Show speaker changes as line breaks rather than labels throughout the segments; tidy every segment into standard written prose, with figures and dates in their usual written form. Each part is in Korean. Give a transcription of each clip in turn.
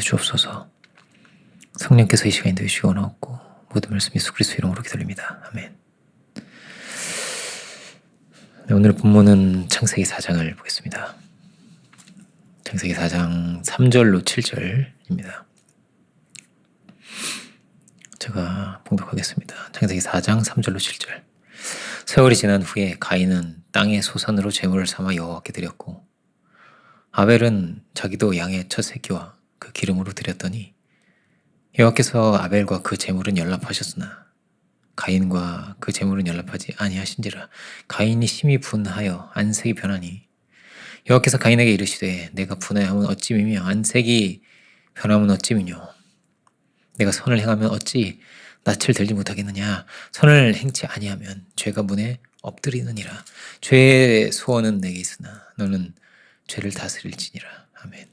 주옵소서. 성령께서 이 시간에 인도해 주시기 원하옵고 모든 말씀 예수 그리스도 이름으로 기도드립니다. 아멘. 네, 오늘 본문은 창세기 4장을 보겠습니다. 창세기 4장 3절로 7절입니다. 제가 봉독하겠습니다. 창세기 4장 3절로 7절. 세월이 지난 후에 가인은 땅의 소산으로 제물을 삼아 여호와께 드렸고 아벨은 자기도 양의 첫 새끼와 그 기름으로 드렸더니 여호와께서 아벨과 그 제물은 연락하셨으나 가인과 그 제물은 연락하지 아니하신지라. 가인이 심히 분하여 안색이 변하니 여호와께서 가인에게 이르시되 내가 분하여하면 어찌미며 안색이 변하면 어찌미뇨. 내가 선을 행하면 어찌 낯을 들지 못하겠느냐. 선을 행치 아니하면 죄가 문에 엎드리느니라. 죄의 소원은 내게 있으나 너는 죄를 다스릴지니라. 아멘.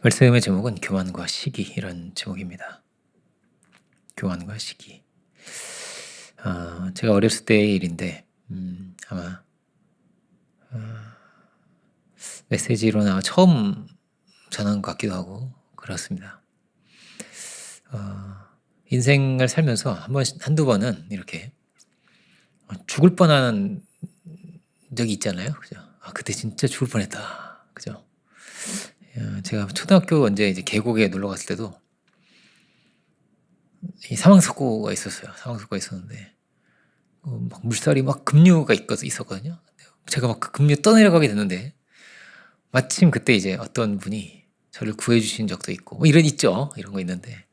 말씀의 제목은 교만과 시기, 이런 제목입니다. 교만과 시기. 제가 어렸을 때의 일인데 아마 메시지로나 처음 전한 것 같기도 하고 그렇습니다. 인생을 살면서 한두 번은 이렇게 죽을 뻔한 적이 있잖아요. 그죠? 그때 진짜 죽을 뻔했다. 그죠? 제가 초등학교 언제 이제 계곡에 놀러 갔을 때도 이 사망사고가 있었어요. 사망사고가 있었는데 막 물살이 막 급류가 있었거든요. 제가 막 그 급류 떠내려가게 됐는데 마침 그때 이제 어떤 분이 저를 구해주신 적도 있고 뭐 있죠. 이런 거 있는데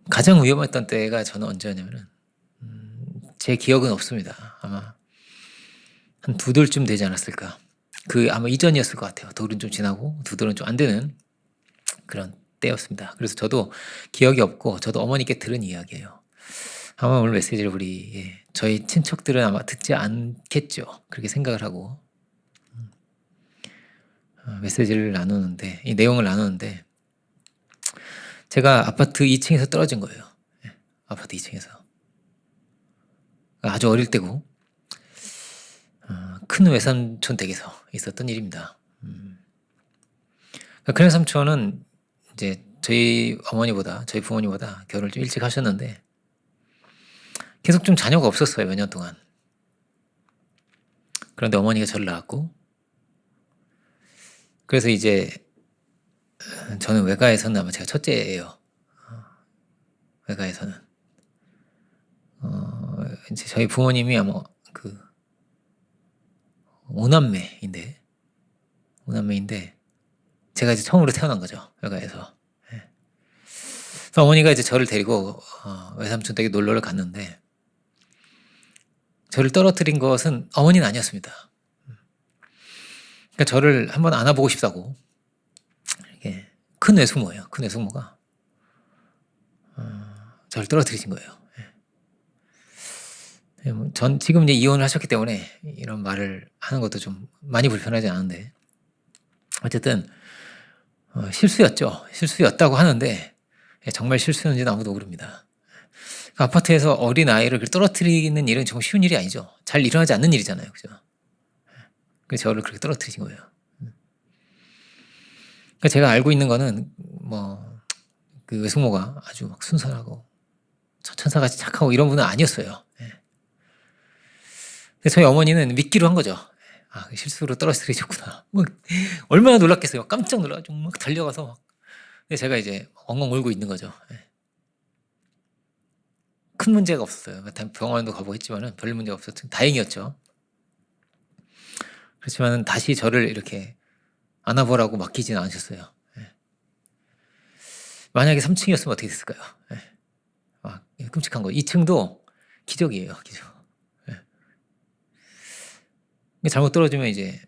가장 위험했던 때가 저는 언제였냐면은 제 기억은 없습니다. 아마 한 2돌쯤 되지 않았을까. 아마 이전이었을 것 같아요. 돌은 좀 지나고 2돌은 좀 안 되는 그런 때였습니다. 그래서 저도 기억이 없고 저도 어머니께 들은 이야기예요. 아마 오늘 메시지를 저희 친척들은 아마 듣지 않겠죠. 그렇게 생각을 하고 메시지를 나누는데, 이 내용을 나누는데 제가 아파트 2층에서 떨어진 거예요. 아파트 2층에서. 아주 어릴 때고 큰 외삼촌 댁에서 있었던 일입니다. 큰 외삼촌은 이제 저희 부모님보다 결혼을 좀 일찍 하셨는데 계속 좀 자녀가 없었어요. 몇 년 동안. 그런데 어머니가 저를 낳았고 그래서 이제 저는 외가에서는 아마 제가 첫째예요. 외가에서는 이제 저희 부모님이 아마 그 5남매인데 제가 이제 처음으로 태어난 거죠. 외가에서. 그래서 어머니가 이제 저를 데리고 외삼촌 댁에 놀러를 갔는데 저를 떨어뜨린 것은 어머니는 아니었습니다. 그러니까 저를 한번 안아보고 싶다고 이렇게 큰 외숙모예요. 큰 외숙모가 저를 떨어뜨리신 거예요. 전 지금 이제 이혼을 하셨기 때문에 이런 말을 하는 것도 좀 많이 불편하지 않은데 어쨌든 실수였다고 하는데 정말 실수였는지는 아무도 모릅니다. 아파트에서 어린 아이를 떨어뜨리는 일은 정말 쉬운 일이 아니죠. 잘 일어나지 않는 일이잖아요. 그죠? 그래서 저를 그렇게 떨어뜨리신 거예요. 그러니까 제가 알고 있는 거는 그 외숙모가 아주 막 순수하고 천사같이 착하고 이런 분은 아니었어요. 근데 저희 어머니는 믿기로 한 거죠. 실수로 떨어뜨리셨구나. 얼마나 놀랐겠어요. 깜짝 놀라가지고 막 달려가서 막. 근데 제가 이제 엉엉 울고 있는 거죠. 큰 문제가 없었어요. 병원도 가보고 했지만은 별 문제가 없었죠. 다행이었죠. 그렇지만 다시 저를 이렇게 안아보라고 맡기지는 않으셨어요. 만약에 3층이었으면 어떻게 됐을까요? 끔찍한 거. 2층도 기적이에요. 기적. 잘못 떨어지면 이제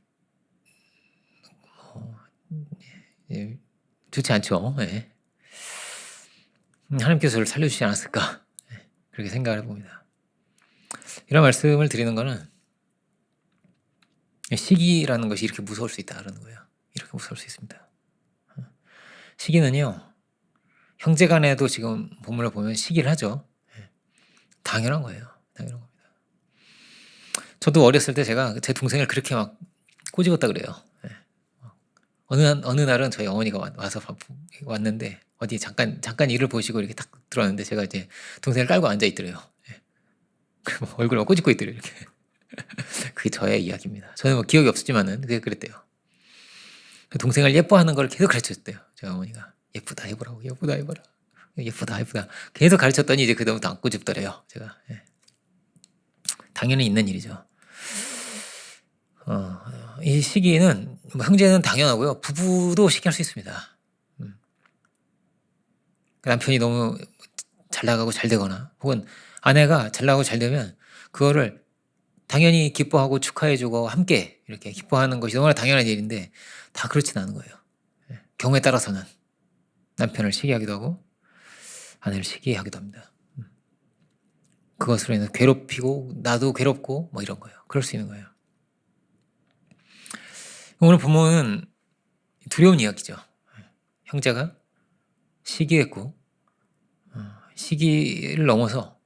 좋지 않죠. 하나님께서 저를 살려주시지 않았을까 그렇게 생각을 해봅니다. 이런 말씀을 드리는 거는 시기라는 것이 이렇게 무서울 수 있다는 거예요. 이렇게 무서울 수 있습니다. 시기는요, 형제 간에도 지금 본문을 보면 시기를 하죠. 당연한 거예요. 당연한 겁니다. 저도 어렸을 때 제가 제 동생을 그렇게 막 꼬집었다 그래요. 예. 어느 날은 저희 어머니가 와서 왔는데 어디 잠깐 일을 보시고 이렇게 딱 들어왔는데 제가 이제 동생을 깔고 앉아 있더래요. 예. 그리고 얼굴을 꼬집고 있더래요 이렇게. 그게 저의 이야기입니다. 저는 뭐 기억이 없었지만은 그게 그랬대요. 동생을 예뻐하는 걸 계속 가르쳤대요. 저희 어머니가 예쁘다 해보라고, 예쁘다 해보라, 예쁘다 해보다 계속 가르쳤더니 이제 그다음부터 안 꼬집더래요. 제가. 예. 당연히 있는 일이죠. 이 시기에는 뭐 형제는 당연하고요. 부부도 시기할 수 있습니다. 남편이 너무 잘 나가고 잘 되거나 혹은 아내가 잘 나가고 잘 되면 그거를 당연히 기뻐하고 축하해주고 함께 이렇게 기뻐하는 것이 너무나 당연한 일인데 다 그렇진 않은 거예요. 예. 경우에 따라서는 남편을 시기하기도 하고 아내를 시기하기도 합니다. 그것으로 인해서 괴롭히고 나도 괴롭고 뭐 이런 거예요. 그럴 수 있는 거예요. 오늘 본문은 두려운 이야기죠. 형제가 시기했고 시기를 넘어서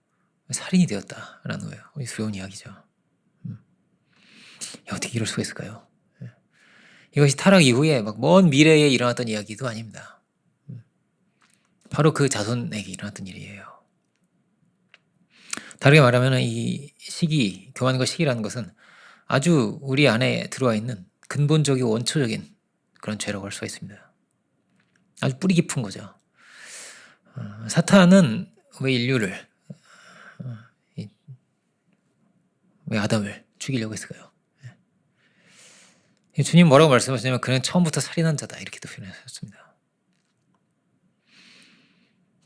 살인이 되었다라는 거예요. 두려운 이야기죠. 어떻게 이럴 수가 있을까요? 이것이 타락 이후에 막 먼 미래에 일어났던 이야기도 아닙니다. 바로 그 자손에게 일어났던 일이에요. 다르게 말하면 이 시기, 교만과 시기라는 것은 아주 우리 안에 들어와 있는 근본적이고 원초적인 그런 죄라고 할 수가 있습니다. 아주 뿌리 깊은 거죠. 사탄은 왜 인류를, 왜 아담을 죽이려고 했을까요? 주님 뭐라고 말씀하시냐면 그는 처음부터 살인한 자다 이렇게도 표현하셨습니다.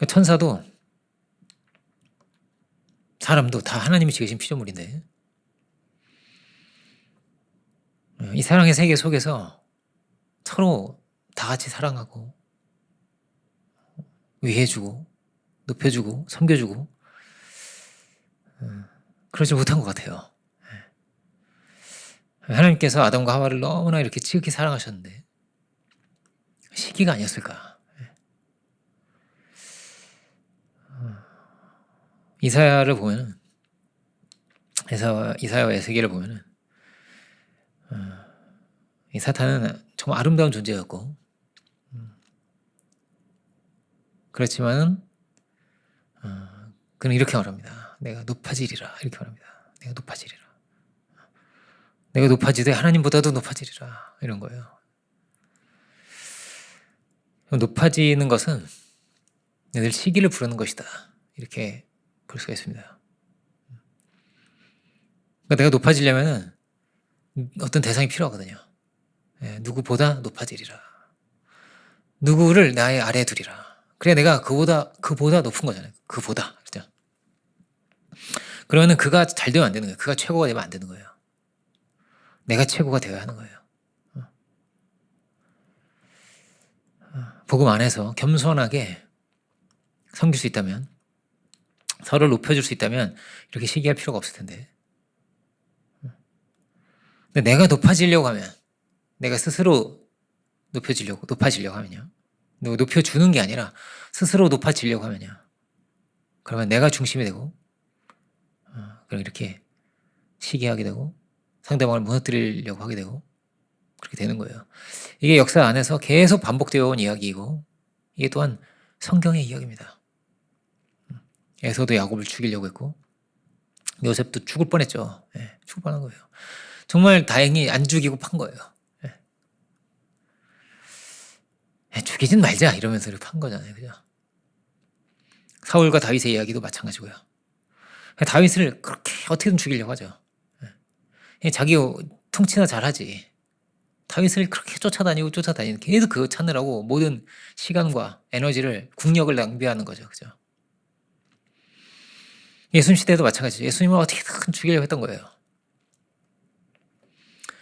천사도 사람도 다 하나님이 지으신 피조물인데 이 사랑의 세계 속에서 서로 다 같이 사랑하고 위해주고 높여주고 섬겨주고 그러지 못한 것 같아요. 하나님께서 아담과 하와를 너무나 이렇게 지극히 사랑하셨는데 시기가 아니었을까? 이사야를 보면은 이사야와 에스겔을 보면은 이 사탄은 정말 아름다운 존재였고 그렇지만은 그는 이렇게 말합니다. 내가 높아지리라 이렇게 말합니다. 내가 높아지리라. 내가 높아지되 하나님보다도 높아지리라 이런 거예요. 높아지는 것은 늘 시기를 부르는 것이다 이렇게 볼 수가 있습니다. 그러니까 내가 높아지려면 어떤 대상이 필요하거든요. 누구보다 높아지리라. 누구를 나의 아래에 두리라. 그래 내가 그보다 높은 거잖아요. 그보다. 그죠? 그러면 그가 잘 되면 안 되는 거예요. 그가 최고가 되면 안 되는 거예요. 내가 최고가 되어야 하는 거예요. 복음 안에서 겸손하게 섬길 수 있다면 서로를 높여줄 수 있다면 이렇게 시기할 필요가 없을 텐데 근데 내가 높아지려고 하면 내가 스스로 높아지려고 하면요 높여주는 게 아니라 스스로 높아지려고 하면요 그러면 내가 중심이 되고 그럼 이렇게 시기하게 되고 상대방을 무너뜨리려고 하게 되고 그렇게 되는 거예요. 이게 역사 안에서 계속 반복되어 온 이야기이고 이게 또한 성경의 이야기입니다. 에서도 야곱을 죽이려고 했고 요셉도 죽을 뻔했죠. 죽을 뻔한 거예요. 정말 다행히 안 죽이고 판 거예요. 죽이진 말자 이러면서 이렇게 판 거잖아요. 그죠? 사울과 다윗의 이야기도 마찬가지고요. 다윗을 그렇게 어떻게든 죽이려고 하죠. 자기 통치나 잘하지. 다윗을 그렇게 쫓아다니는 계속 그거 찾느라고 모든 시간과 에너지를 국력을 낭비하는 거죠. 그죠? 예수님 시대도 마찬가지죠. 예수님을 어떻게든 죽이려고 했던 거예요.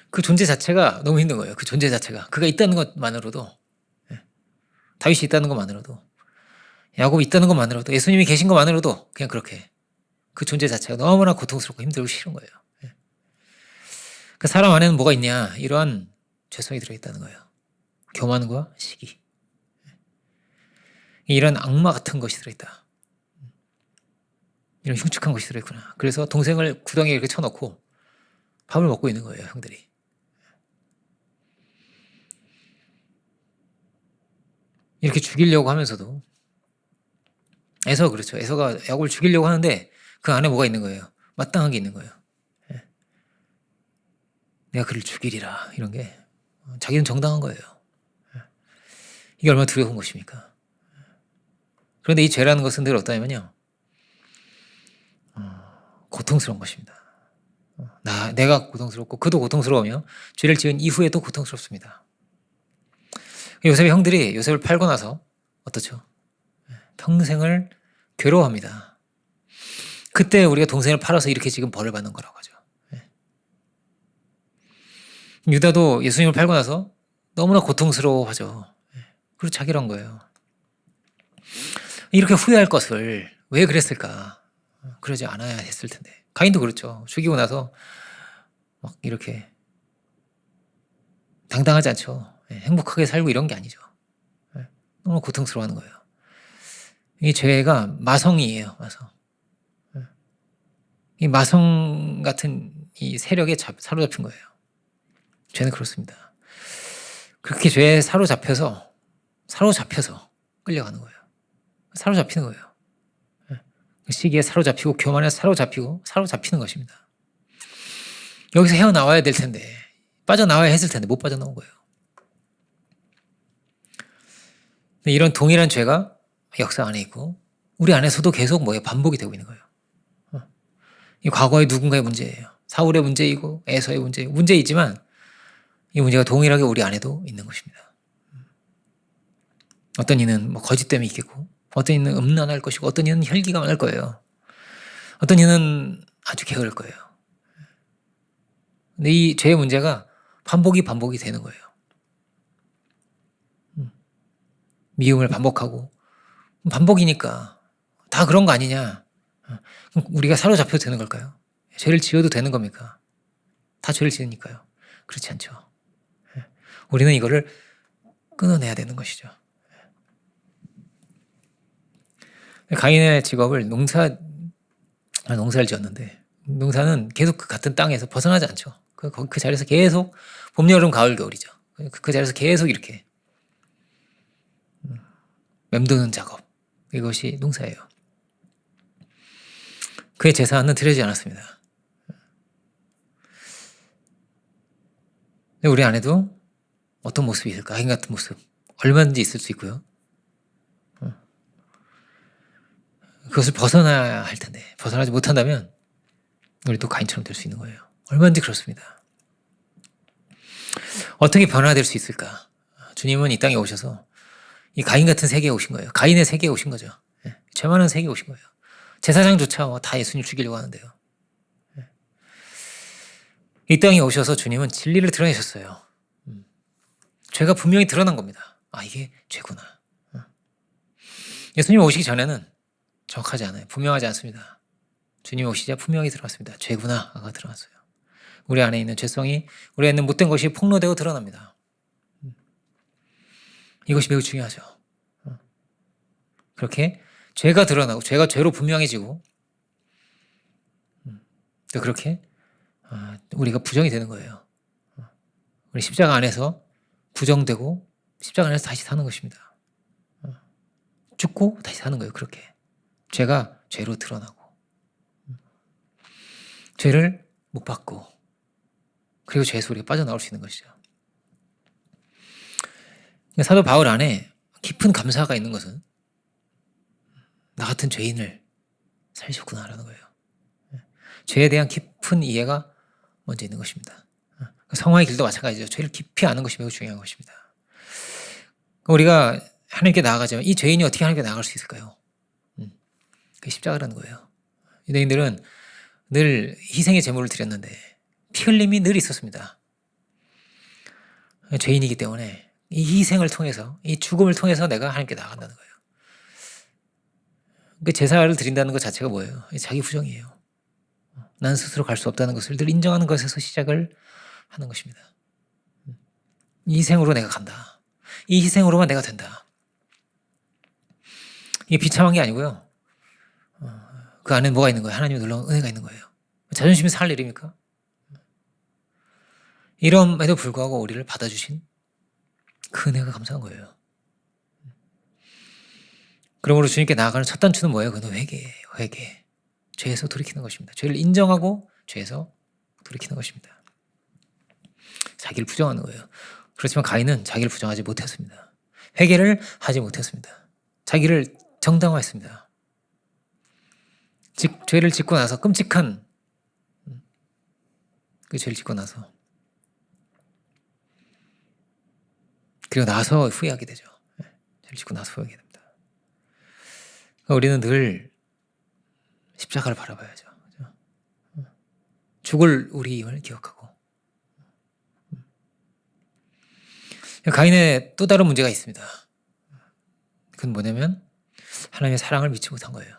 그 존재 자체가 너무 힘든 거예요. 그 존재 자체가. 그가 있다는 것만으로도 다윗이 있다는 것만으로도 야곱이 있다는 것만으로도 예수님이 계신 것만으로도 그냥 그렇게 그 존재 자체가 너무나 고통스럽고 힘들고 싫은 거예요. 그 사람 안에는 뭐가 있냐 이러한 죄성이 들어있다는 거예요. 교만과 시기 이런 악마 같은 것이 들어있다. 이런 흉측한 것이 들어있구나. 그래서 동생을 구덩이에 이렇게 쳐놓고 밥을 먹고 있는 거예요. 형들이. 이렇게 죽이려고 하면서도 에서 그렇죠. 에서가 야곱을 죽이려고 하는데 그 안에 뭐가 있는 거예요? 마땅한 게 있는 거예요. 예. 내가 그를 죽이리라 이런 게 자기는 정당한 거예요. 예. 이게 얼마나 두려운 것입니까? 그런데 이 죄라는 것은 늘 어떠냐면요. 고통스러운 것입니다. 내가 고통스럽고 그도 고통스러우며 죄를 지은 이후에도 고통스럽습니다. 요셉의 형들이 요셉을 팔고 나서 어떻죠? 평생을 괴로워합니다. 그때 우리가 동생을 팔아서 이렇게 지금 벌을 받는 거라고 하죠. 유다도 예수님을 팔고 나서 너무나 고통스러워하죠. 그리고 자기로 한 거예요. 이렇게 후회할 것을 왜 그랬을까? 그러지 않아야 했을 텐데. 가인도 그렇죠. 죽이고 나서 막 이렇게 당당하지 않죠. 행복하게 살고 이런 게 아니죠. 너무 고통스러워하는 거예요. 이 죄가 마성이에요. 마성. 이 마성 같은 이 세력에 사로잡힌 거예요. 죄는 그렇습니다. 그렇게 죄에 사로잡혀서 끌려가는 거예요. 사로잡히는 거예요. 그 시기에 사로잡히고 교만에 사로잡히고 사로잡히는 것입니다. 여기서 헤어나와야 될 텐데 빠져나와야 했을 텐데 못 빠져나온 거예요. 이런 동일한 죄가 역사 안에 있고 우리 안에서도 계속 반복이 되고 있는 거예요. 이 과거의 누군가의 문제예요. 사울의 문제이고 에서의 문제이지만 이 문제가 동일하게 우리 안에도 있는 것입니다. 어떤 이는 거짓됨이 있겠고 어떤 이는 음란할 것이고 어떤 이는 혈기가 많을 거예요. 어떤 이는 아주 게으를 거예요. 근데 이 죄의 문제가 반복이 되는 거예요. 미움을 반복하고 반복이니까 다 그런 거 아니냐. 그럼 우리가 사로잡혀도 되는 걸까요? 죄를 지어도 되는 겁니까? 다 죄를 지으니까요. 그렇지 않죠. 우리는 이거를 끊어내야 되는 것이죠. 가인의 직업을 농사를 지었는데 농사는 계속 그 같은 땅에서 벗어나지 않죠. 그 자리에서 계속 봄, 여름, 가을, 겨울이죠. 그 자리에서 계속 이렇게 맴도는 작업. 이것이 농사예요. 그의 제사는 드려지지 않았습니다. 근데 우리 안에도 어떤 모습이 있을까? 가인 같은 모습. 얼마든지 있을 수 있고요. 그것을 벗어나야 할 텐데 벗어나지 못한다면 우리도 가인처럼 될 수 있는 거예요. 얼마든지 그렇습니다. 어떻게 변화될 수 있을까? 주님은 이 땅에 오셔서 이 가인 같은 세계에 오신 거예요. 가인의 세계에 오신 거죠. 죄 많은 세계에 오신 거예요. 제사장조차 다 예수님 죽이려고 하는데요. 이 땅에 오셔서 주님은 진리를 드러내셨어요. 죄가 분명히 드러난 겁니다. 이게 죄구나. 예수님 오시기 전에는 정확하지 않아요. 분명하지 않습니다. 주님 오시자 분명히 드러났습니다. 죄구나가 드러났어요. 우리 안에 있는 죄성이 우리 안에 있는 못된 것이 폭로되고 드러납니다. 이것이 매우 중요하죠. 그렇게 죄가 드러나고 죄가 죄로 분명해지고 또 그렇게 우리가 부정이 되는 거예요. 우리 십자가 안에서 부정되고 십자가 안에서 다시 사는 것입니다. 죽고 다시 사는 거예요. 그렇게 죄가 죄로 드러나고 죄를 못 받고 그리고 죄에서 우리가 빠져나올 수 있는 것이죠. 사도 바울 안에 깊은 감사가 있는 것은 나 같은 죄인을 살리셨구나라는 거예요. 죄에 대한 깊은 이해가 먼저 있는 것입니다. 성화의 길도 마찬가지죠. 죄를 깊이 아는 것이 매우 중요한 것입니다. 우리가 하나님께 나아가자면 이 죄인이 어떻게 하나님께 나아갈 수 있을까요? 그게 십자가라는 거예요. 유대인들은 늘 희생의 제물을 드렸는데 피 흘림이 늘 있었습니다. 죄인이기 때문에 이 희생을 통해서 이 죽음을 통해서 내가 하나님께 나아간다는 거예요. 그 제사를 드린다는 것 자체가 뭐예요? 자기 부정이에요. 난 스스로 갈 수 없다는 것을 늘 인정하는 것에서 시작을 하는 것입니다. 이 희생으로 내가 간다. 이 희생으로만 내가 된다. 이게 비참한 게 아니고요. 그 안에 뭐가 있는 거예요? 하나님의 놀라운 은혜가 있는 거예요. 자존심이 살 일입니까? 이럼에도 불구하고 우리를 받아주신 그 은혜가 감사한 거예요. 그러므로 주님께 나아가는 첫 단추는 뭐예요? 그건 회개예요. 회개. 죄에서 돌이키는 것입니다. 죄를 인정하고 죄에서 돌이키는 것입니다. 자기를 부정하는 거예요. 그렇지만 가인은 자기를 부정하지 못했습니다. 회개를 하지 못했습니다. 자기를 정당화했습니다. 죄를 짓고 나서 끔찍한 그 죄를 짓고 나서 그리고 나서 후회하게 되죠. 죄를 짓고 나서 후회하게 됩니다. 우리는 늘 십자가를 바라봐야죠. 그죠? 죽을 우리임을 기억하고. 가인의 또 다른 문제가 있습니다. 그건 뭐냐면 하나님의 사랑을 믿지 못한 거예요.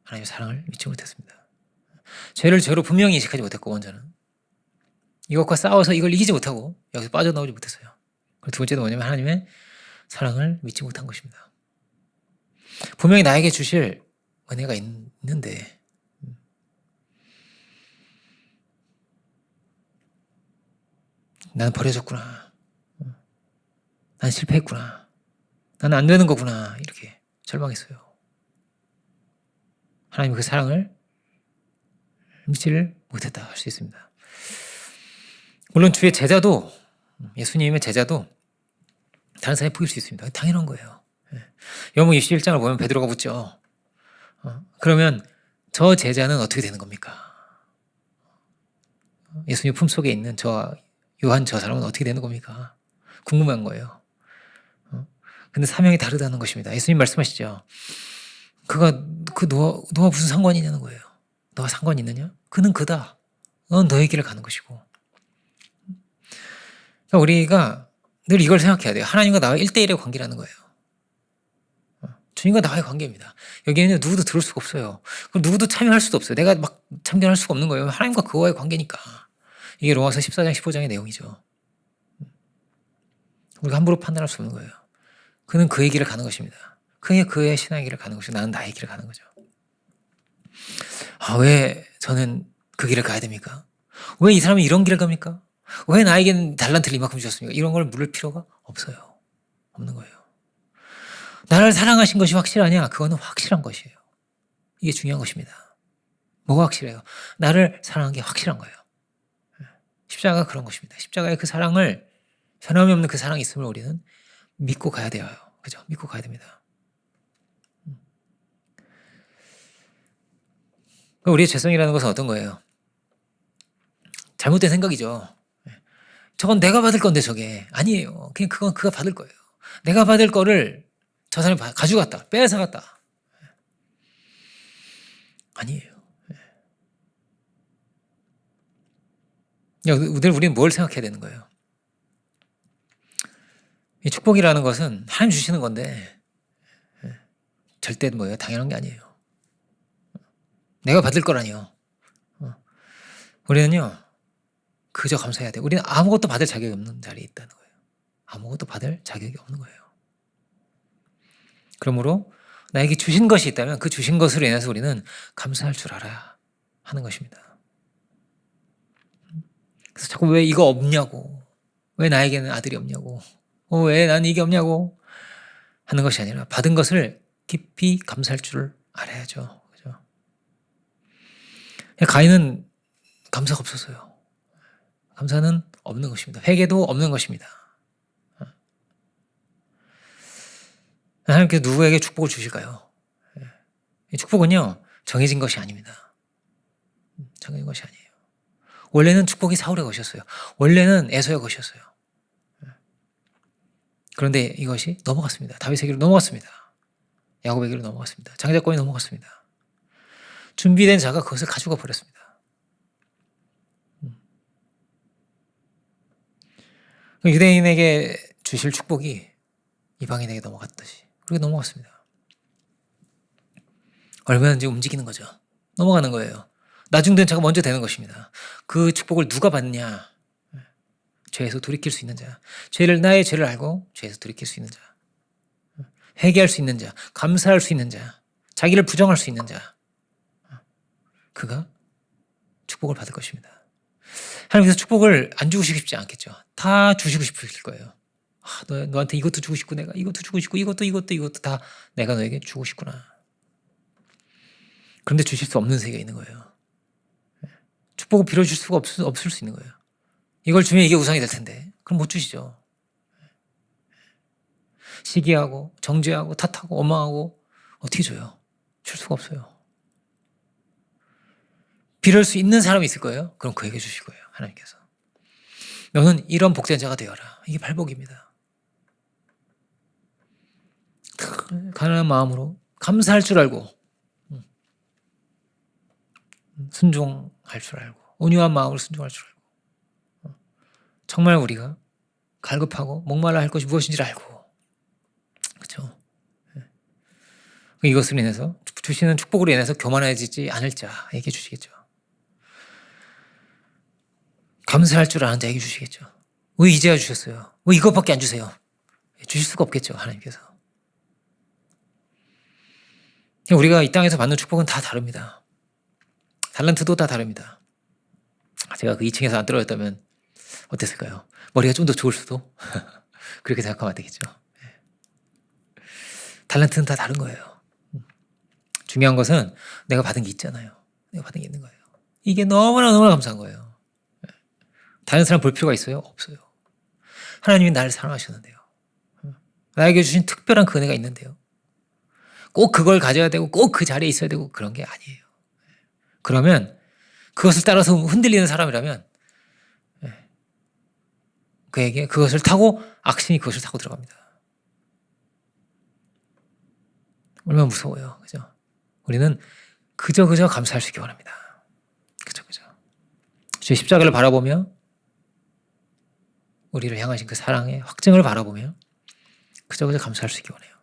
하나님의 사랑을 믿지 못했습니다. 죄를 죄로 분명히 인식하지 못했고, 먼저는 이것과 싸워서 이걸 이기지 못하고 여기서 빠져나오지 못했어요. 그리고 두 번째는 뭐냐면 하나님의 사랑을 믿지 못한 것입니다. 분명히 나에게 주실 은혜가 있는데 나는 버려졌구나. 난 실패했구나. 나는 안 되는 거구나. 이렇게 절망했어요. 하나님 그 사랑을 믿지를 못했다 할 수 있습니다. 물론 주의 제자도, 예수님의 제자도 다른 사람이 보일 수 있습니다. 당연한 거예요. 요한복음 21장을 보면 베드로가 묻죠. 그러면 저 제자는 어떻게 되는 겁니까? 예수님 품속에 있는 저 요한 저 사람은 어떻게 되는 겁니까? 궁금한 거예요. 근데 사명이 다르다는 것입니다. 예수님 말씀하시죠. 너와 무슨 상관이 있냐는 거예요. 너와 상관이 있느냐? 그는 그다. 넌 너의 길을 가는 것이고. 그러니까 우리가 늘 이걸 생각해야 돼요. 하나님과 나와 1대1의 관계라는 거예요. 주님과 나와의 관계입니다. 여기에는 누구도 들을 수가 없어요. 그럼 누구도 참여할 수도 없어요. 내가 막 참견할 수가 없는 거예요. 하나님과 그와의 관계니까. 이게 로마서 14장 15장의 내용이죠. 우리가 함부로 판단할 수 없는 거예요. 그는 그의 길을 가는 것입니다. 그의 신앙의 길을 가는 것이고 나는 나의 길을 가는 거죠. 왜 저는 그 길을 가야 됩니까? 왜 이 사람이 이런 길을 갑니까? 왜 나에게는 달란트를 이만큼 주셨습니까? 이런 걸 물을 필요가 없어요. 없는 거예요. 나를 사랑하신 것이 확실하냐? 그거는 확실한 것이에요. 이게 중요한 것입니다. 뭐가 확실해요? 나를 사랑한 게 확실한 거예요. 십자가가 그런 것입니다. 십자가의 그 사랑을, 변함이 없는 그 사랑이 있음을 우리는 믿고 가야 돼요. 그죠? 믿고 가야 됩니다. 우리의 죄성이라는 것은 어떤 거예요? 잘못된 생각이죠. 저건 내가 받을 건데 저게. 아니에요. 그냥 그건 그가 받을 거예요. 내가 받을 거를 저 사람이 가져갔다. 뺏어갔다. 아니에요. 우리는 뭘 생각해야 되는 거예요? 이 축복이라는 것은 하나님 주시는 건데 절대 뭐예요? 당연한 게 아니에요. 내가 받을 거라니요. 우리는요. 그저 감사해야 돼요. 우리는 아무것도 받을 자격이 없는 자리에 있다는 거예요. 아무것도 받을 자격이 없는 거예요. 그러므로 나에게 주신 것이 있다면 그 주신 것으로 인해서 우리는 감사할 줄 알아야 하는 것입니다. 그래서 자꾸 왜 이거 없냐고, 왜 나에게는 아들이 없냐고, 왜 난 이게 없냐고 하는 것이 아니라 받은 것을 깊이 감사할 줄 알아야죠. 그죠? 가인은 감사가 없었어요. 감사는 없는 것입니다. 회개도 없는 것입니다. 하나님께서 누구에게 축복을 주실까요? 이 축복은요, 정해진 것이 아닙니다. 정해진 것이 아니에요. 원래는 축복이 사울의 것이었어요. 원래는 에서의 것이었어요. 그런데 이것이 넘어갔습니다. 다윗에게로 넘어갔습니다. 야곱에게로 넘어갔습니다. 장자권이 넘어갔습니다. 준비된 자가 그것을 가져가 버렸습니다. 유대인에게 주실 축복이 이방인에게 넘어갔듯이 그렇게 넘어갔습니다. 얼마든지 움직이는 거죠. 넘어가는 거예요. 나중된 자가 먼저 되는 것입니다. 그 축복을 누가 받느냐? 죄에서 돌이킬 수 있는 자, 나의 죄를 알고 죄에서 돌이킬 수 있는 자, 회개할 수 있는 자, 감사할 수 있는 자, 자기를 부정할 수 있는 자, 그가 축복을 받을 것입니다. 하나님께서 축복을 안 주시고 싶지 않겠죠. 다 주시고 싶으실 거예요. 너한테 이것도 주고 싶고 내가 이것도 주고 싶고 이것도 다 내가 너에게 주고 싶구나. 그런데 주실 수 없는 세계가 있는 거예요. 축복을 빌어줄 수가 없을 수 있는 거예요. 이걸 주면 이게 우상이 될 텐데 그럼 못 주시죠. 시기하고 정죄하고 탓하고 원망하고 어떻게 줘요? 줄 수가 없어요. 빌을 수 있는 사람이 있을 거예요. 그럼 그에게 주실 거예요. 하나님께서. 너는 이런 복된 자가 되어라. 이게 발복입니다. 가난한 마음으로 감사할 줄 알고 순종할 줄 알고 온유한 마음으로 순종할 줄 알고 정말 우리가 갈급하고 목말라 할 것이 무엇인지를 알고 그렇죠. 이것으로 인해서 주시는 축복으로 인해서 교만해지지 않을 자에게 주시겠죠. 감사할 줄 아는 자에게 주시겠죠. 왜 이제야 주셨어요? 왜 이것밖에 안 주세요? 주실 수가 없겠죠. 하나님께서. 우리가 이 땅에서 받는 축복은 다 다릅니다. 달란트도 다 다릅니다. 제가 그 2층에서 안 떨어졌다면 어땠을까요? 머리가 좀 더 좋을 수도? 그렇게 생각하면 안 되겠죠. 달란트는 다 다른 거예요. 중요한 것은 내가 받은 게 있잖아요. 내가 받은 게 있는 거예요. 이게 너무나 감사한 거예요. 다른 사람 볼 필요가 있어요? 없어요. 하나님이 나를 사랑하셨는데요. 나에게 주신 특별한 그 은혜가 있는데요. 꼭 그걸 가져야 되고 꼭 그 자리에 있어야 되고 그런 게 아니에요. 그러면 그것을 따라서 흔들리는 사람이라면 그에게 그것을 타고 악신이 그것을 타고 들어갑니다. 얼마나 무서워요. 그죠? 우리는 그저 감사할 수 있기 원합니다. 그저. 주의 십자가를 바라보며 우리를 향하신 그 사랑의 확증을 바라보며 그저 감사할 수 있기 원해요.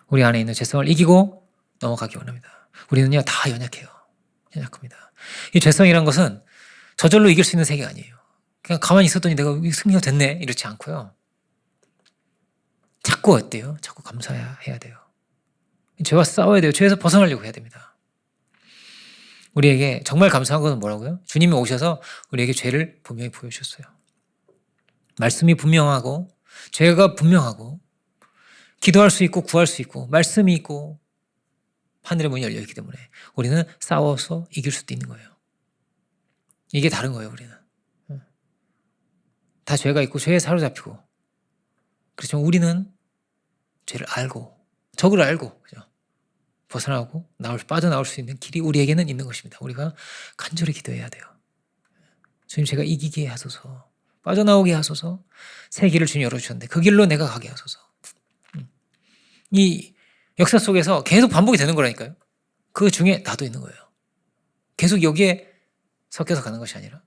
우리 안에 있는 죄성을 이기고 넘어가기 원합니다. 우리는요 다 연약합니다. 이 죄성이란 것은 저절로 이길 수 있는 세계가 아니에요. 그냥 가만히 있었더니 내가 승리가 됐네 이렇지 않고요. 자꾸 어때요? 자꾸 감사해야 돼요. 죄와 싸워야 돼요. 죄에서 벗어나려고 해야 됩니다. 우리에게 정말 감사한 것은 뭐라고요? 주님이 오셔서 우리에게 죄를 분명히 보여주셨어요. 말씀이 분명하고 죄가 분명하고 기도할 수 있고 구할 수 있고 말씀이 있고 하늘의 문이 열려있기 때문에 우리는 싸워서 이길 수도 있는 거예요. 이게 다른 거예요. 우리는 다 죄가 있고 죄에 사로잡히고 그렇지만 우리는 죄를 알고 적을 알고 그죠? 벗어나고 빠져나올 수 있는 길이 우리에게는 있는 것입니다. 우리가 간절히 기도해야 돼요. 주님 제가 이기게 하소서 빠져나오게 하소서 새 길을 주님 열어주셨는데 그 길로 내가 가게 하소서. 이 역사 속에서 계속 반복이 되는 거라니까요. 그 중에 나도 있는 거예요. 계속 여기에 섞여서 가는 것이 아니라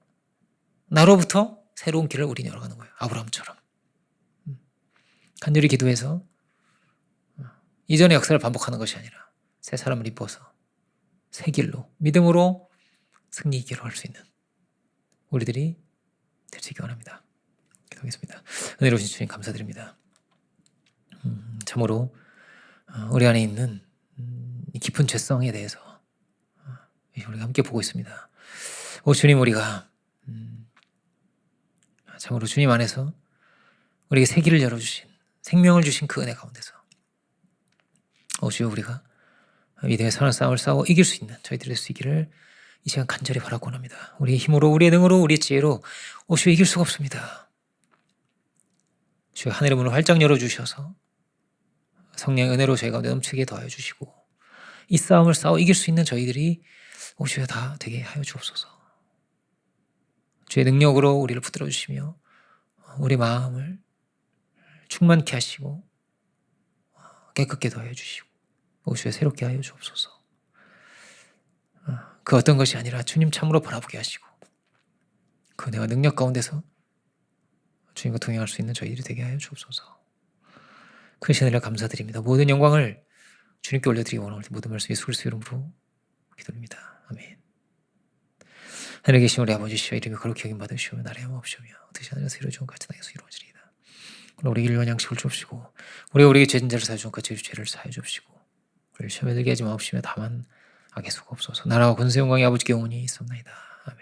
나로부터 새로운 길을 우리는 열어가는 거예요. 아브라함처럼. 간절히 기도해서 이전의 역사를 반복하는 것이 아니라 새 사람을 입어서 새 길로 믿음으로 승리 있기로 할 수 있는 우리들이 될 수 있기 원합니다. 기도하겠습니다. 은혜로우신 주님 감사드립니다. 참으로 우리 안에 있는 이 깊은 죄성에 대해서 우리가 함께 보고 있습니다. 오 주님 우리가 참으로 주님 안에서 우리에게 새 길을 열어주신 생명을 주신 그 은혜 가운데서 오 주여 우리가 믿음의 선한 싸움을 싸워 이길 수 있는 저희들이 될 수 있기를 이 시간 간절히 바라고 합니다. 우리의 힘으로 우리의 능으로 우리의 지혜로 오 주여 이길 수가 없습니다. 주여 하늘의 문을 활짝 열어주셔서 성령의 은혜로 저희 가운데 넘치게 더하여 주시고 이 싸움을 싸워 이길 수 있는 저희들이 오 주여 다 되게 하여 주옵소서. 주의 능력으로 우리를 붙들어 주시며 우리 마음을 충만케 하시고 깨끗게 더하여 주시고 오 주여 새롭게 하여 주옵소서. 그 어떤 것이 아니라 주님 참으로 바라보게 하시고 그 은혜와 능력 가운데서 주님과 동행할 수 있는 저희들이 되게 하여 주옵소서. 큰 신을 감사드립니다. 모든 영광을 주님께 올려드리기 원합니다. 모든 말씀 예수 그리스도 이름으로 기도드립니다. 아멘. 하늘에 계신 우리 아버지시여 이름이 거룩히 여김 받으시오며 나라의 영광 없으며 뜻이 하늘에서 이루어지는 같은 땅에서 이루어지리이다. 우리에게 일용할 양식을 주옵시고 우리에게 죄진 자를 사하여 주는 같이 죄를 사하여 주옵시고 우리를 시험에 들게 하지 마옵시며 다만 악의 수가 없소서. 나라와 권세 영광이 아버지께 영원히 있사옵나이다. 아멘.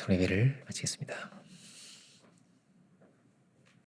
성례배를 마치겠습니다.